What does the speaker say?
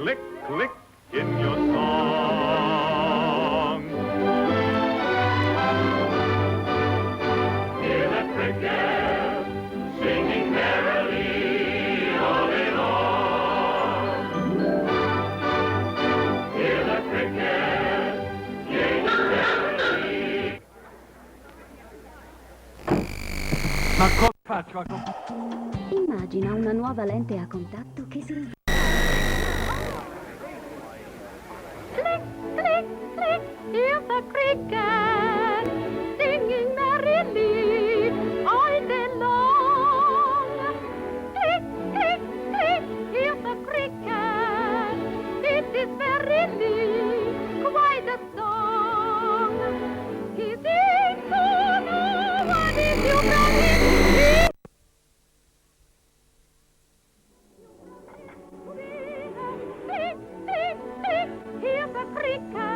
click, click in your song. Hear the cricket singing merrily all day long. Hear the cricket singing merrily. Ma come faccio a... Immagina una nuova lente a contatto che si Click, click, click, hear the cricket singing merrily all day long. Click, click, click, hear the cricket, it is verily quite a song. He sings so no one is you can hear. Click, click, click, hear the cricket.